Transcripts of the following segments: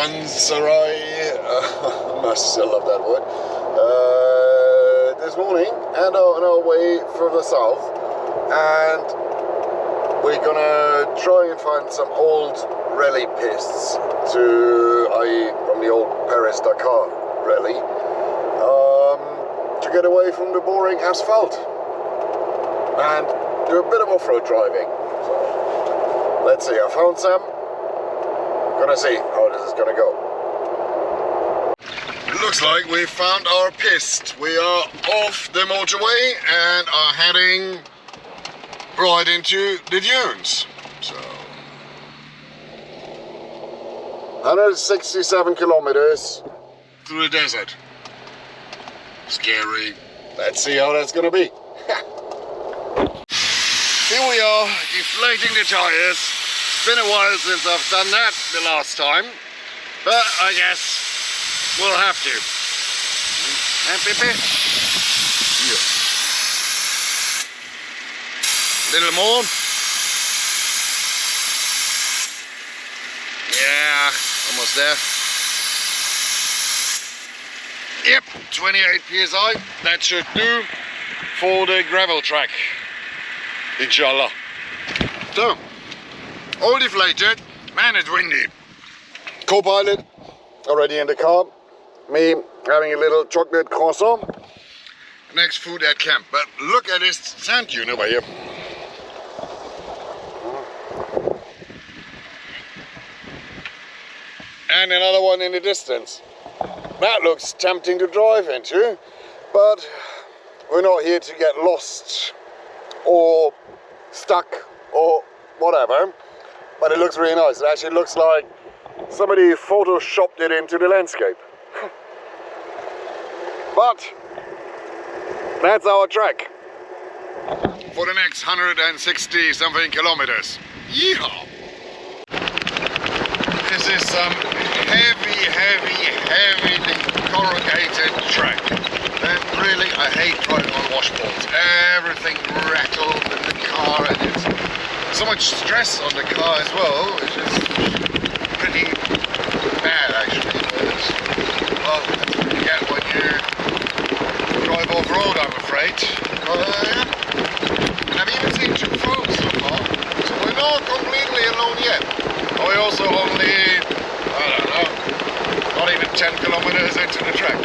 Caravanserai, I still love that word, this morning, and on our way further south, and we're gonna try and find some old rally pistes from the old Paris-Dakar rally, to get away from the boring asphalt and do a bit of off-road driving. So let's see, I found some. Gonna see how this is gonna go. It looks like we found our piste. We are off the motorway and are heading right into the dunes. So 167 kilometers through the desert. Scary. Let's see how that's gonna be. Here we are, deflating the tires. It's been a while since I've done that the last time, but I guess we'll have to. And Pippi? Yeah. Little more. Yeah, almost there. Yep, 28 psi. That should do for the gravel track. Inshallah. So, all deflated. Man, it's windy. Co-pilot already in the car. Me having a little chocolate croissant. Next food at camp. But look at this sand dune over here. And another one in the distance. That looks tempting to drive into, but we're not here to get lost or stuck or whatever. But it looks really nice. It actually looks like somebody photoshopped it into the landscape. But that's our track for the next 160 something kilometers. Yeehaw! This is some heavily corrugated track. And really, I hate driving on washboards. Everything rattled in the car, and it's so much stress on the car as well, which is pretty bad actually. Well, that's what you get when you drive off-road, I'm afraid. And I've even seen two folks so far, so we're not completely alone yet. And we're also only, I don't know, not even 10 kilometers into the track.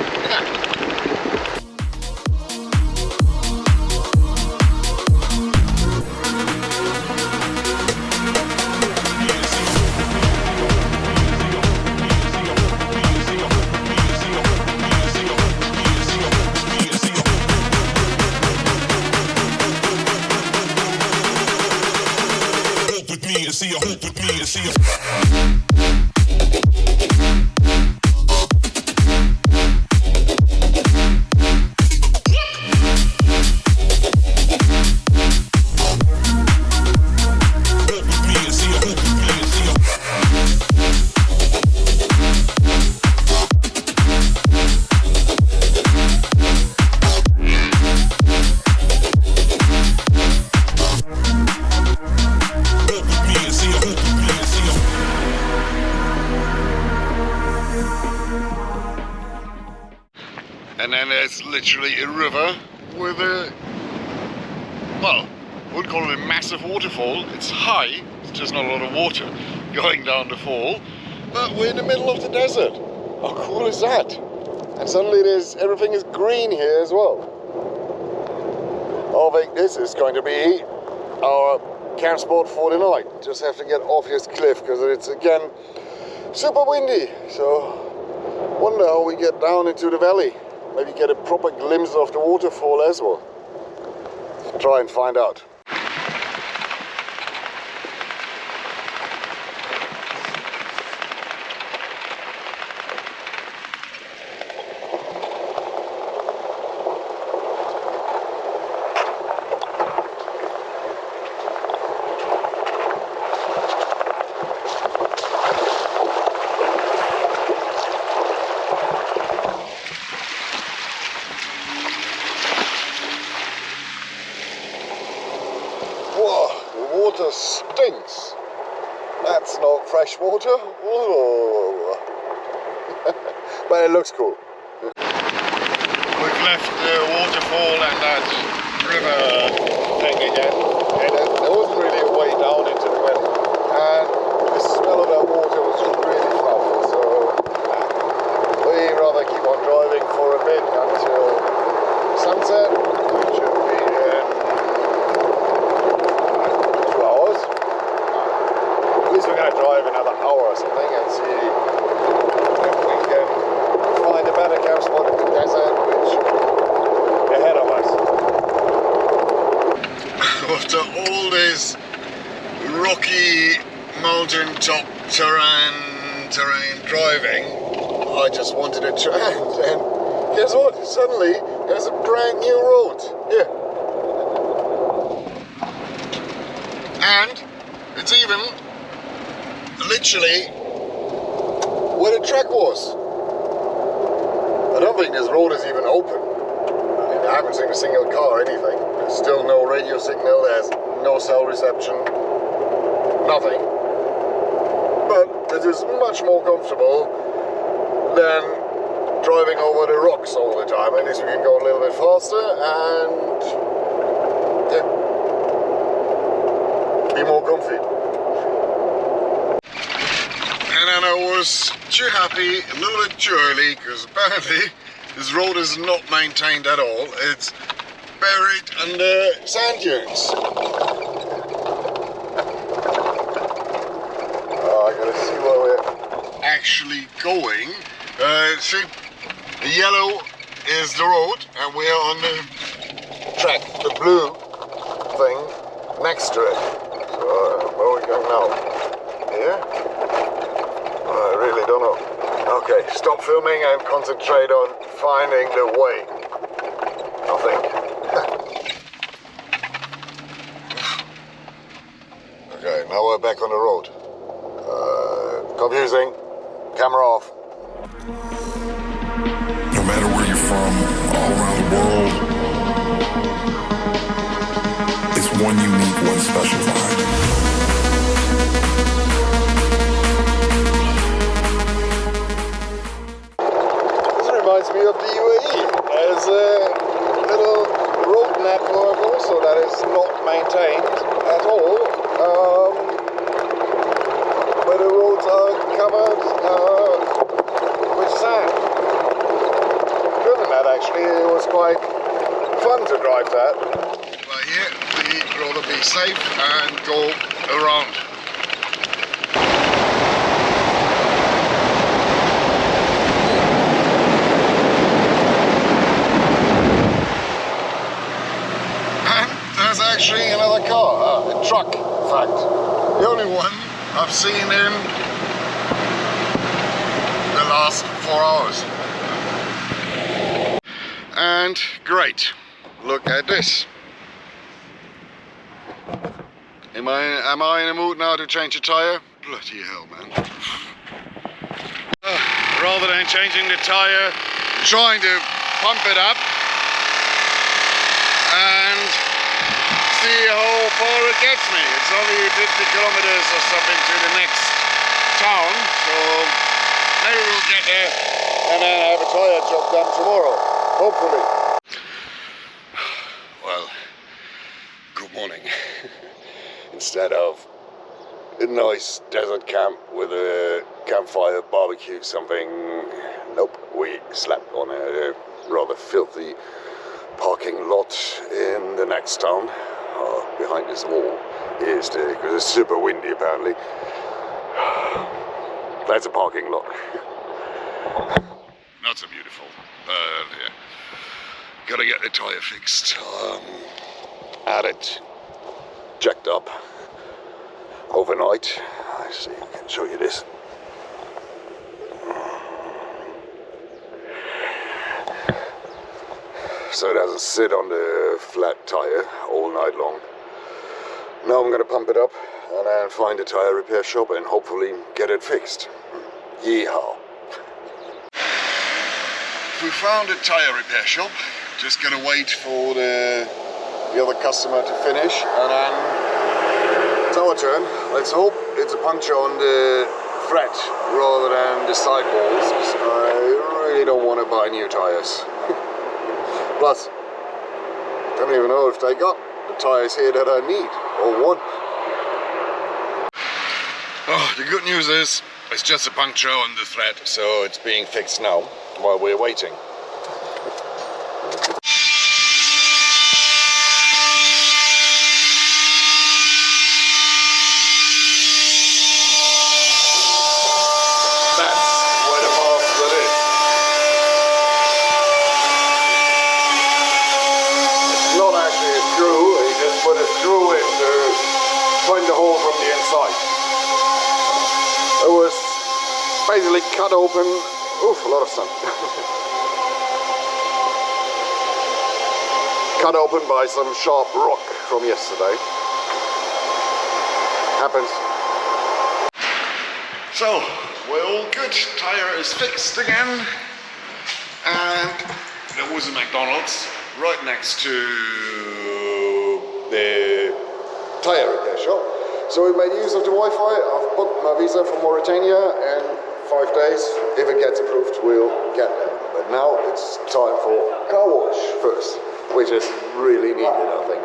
And then there's literally a river with a, well, I would call it a massive waterfall. It's high, it's just not a lot of water going down the fall. But we're in the middle of the desert. How cool is that? And suddenly everything is green here as well. I think this is going to be our camp spot for the night. Just have to get off this cliff because it's again super windy. So wonder how we get down into the valley. Maybe get a proper glimpse of the waterfall as well. Try and find out. Water stinks. That's not fresh water. Whoa. but it looks cool. We've left the waterfall and that river thing again, and there wasn't really a way down into the valley, and the smell of that water was just really foul, so we rather keep on driving for a bit until sunset, which should be in 2 hours. At least we're going to drive another hour or something and see if we can find a better camp spot in the desert, which is ahead of us. After all this rocky mountain-top terrain driving, I just wanted a trend, and guess what? Suddenly there's a brand new road here, and it's even literally where the track was. I don't think this road is even open. I mean, I haven't seen a single car or anything. There's still no radio signal, there's no cell reception, nothing. But it is much more comfortable than driving over the rocks all the time. At least we can go a little bit faster and be more comfy. And then I was too happy, a little bit too early, because apparently this road is not maintained at all. It's buried under sand dunes. I gotta see where we're actually going. See, the yellow is the road, and we are on the track, the blue thing next to it. So where are we going now? Here? I really don't know. Okay, stop filming and concentrate on finding the way, I think. Okay, now we're back on the road. Confusing. Camera off. No matter where you're from, all around the world, it's one unique, one special vibe. Reminds me of the UAE. There's a little road network also that is not maintained at all, where the roads are covered with sand. Driven that actually, it was quite fun to drive that. But here we'd rather be safe and go around. There's actually another car, a truck in fact. The only one I've seen in the last 4 hours. And great, look at this. Am I in a mood now to change a tire? Bloody hell, man. Rather than changing the tire, trying to pump it up and see how far it gets me. It's only 50 kilometers or something to the next town, so maybe we'll get there and then have a tire job done tomorrow, hopefully. Well, good morning. Instead of a nice desert camp with a campfire, barbecue, something, nope, we slept on a rather filthy parking lot in the next town. Behind this wall is because it's super windy apparently. That's a parking lot. Not so beautiful, but yeah. Gotta get the tire fixed. Had it jacked up overnight. I see, I can show you this. So it doesn't sit on the flat tire all night long. Now I'm going to pump it up and then find a tire repair shop and hopefully get it fixed. Yeehaw. We found a tire repair shop. Just going to wait for the other customer to finish and then it's our turn. Let's hope it's a puncture on the thread rather than the sidewalls, because I really don't want to buy new tires. Plus, I don't even know if they got the tires here that I need or want. Oh, the good news is it's just a puncture on the thread, so it's being fixed now while we're waiting. Find the hole from the inside. It was basically cut open. Oof, a lot of sun. Cut open by some sharp rock from yesterday. Happens. So, we're all good. Tire is fixed again. And there was a McDonald's right next to the tire repair shop. So we made use of the Wi-Fi. I've booked my visa for Mauritania, and 5 days, if it gets approved, we'll get there. But now it's time for car wash first, which is really needed, I think.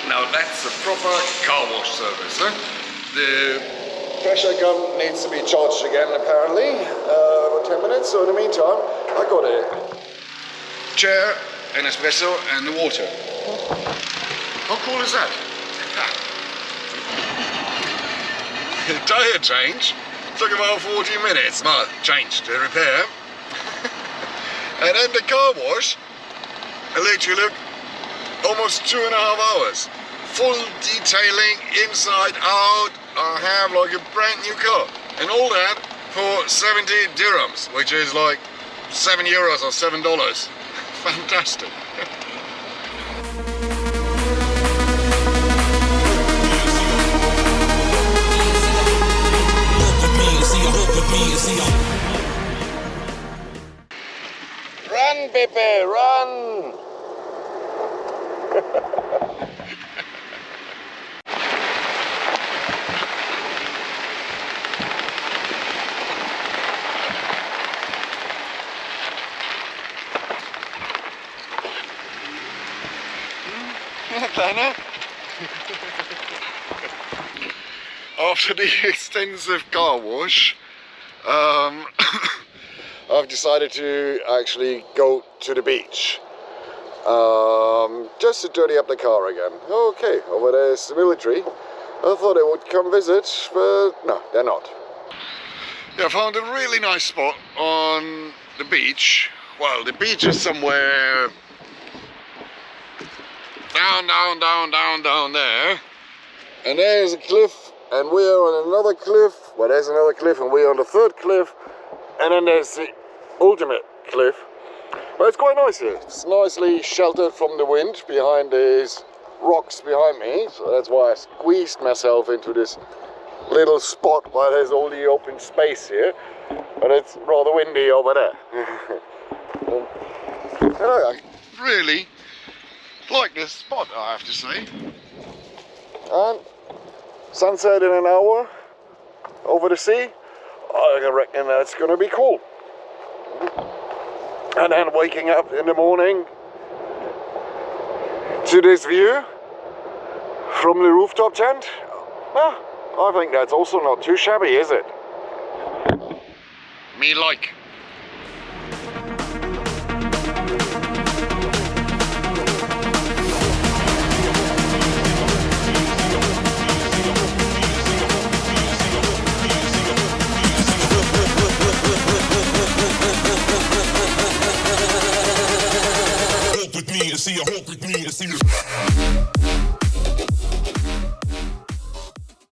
Now that's a proper car wash service, huh? The pressure gun needs to be charged again, apparently, for 10 minutes. So in the meantime, I got a chair, an espresso, and the water. How cool is that? The tire change took about 40 minutes, not change, to repair. And then the car wash, literally look, almost 2.5 hours. Full detailing, inside, out. I have like a brand new car. And all that for 70 dirhams, which is like 7 euros or $7. Fantastic. Run, Pepe, run! After the extensive car wash, I've decided to actually go to the beach, just to dirty up the car again. Okay, over there's the military. I thought they would come visit, but no, they're not. Yeah, I found a really nice spot on the beach. Well, the beach is somewhere down there, and there's a cliff, and we're on another cliff. Well, there's another cliff, and we're on the third cliff, and then there's the ultimate cliff. But it's quite nice here. It's nicely sheltered from the wind behind these rocks behind me, so that's why I squeezed myself into this little spot while there's all the open space here, but it's rather windy over there. I really like this spot, I have to say. And sunset in an hour over the sea, I reckon that's gonna be cool. And then waking up in the morning to this view from the rooftop tent, I think that's also not too shabby, is it? Me like.